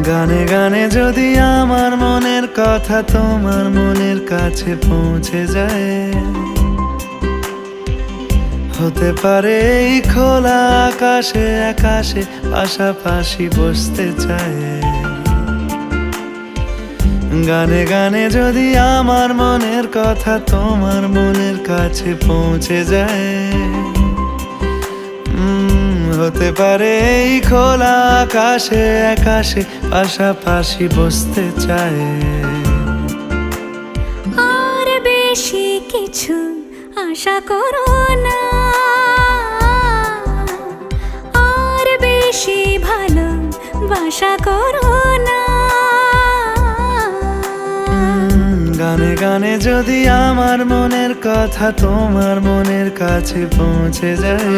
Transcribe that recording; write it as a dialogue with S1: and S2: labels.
S1: গানে গানে যদি আমার মনের কথা তোমার মনের কাছে পৌঁছে যায়, হতে পারে এই খোলা আকাশে আকাশে পাশাপাশি বসতে চায়। গানে গানে যদি আমার মনের কথা তোমার মনের কাছে পৌঁছে যায়, হতে পারে এই খোলা আকাশে আকাশে পাশাপাশি বসতে চায়।
S2: আর বেশি কিছু আশা করো না, আর বেশি ভালোবাসা করো না।
S1: গানে গানে যদি আমার মনের কথা তোমার মনের কাছে পৌঁছে যায়,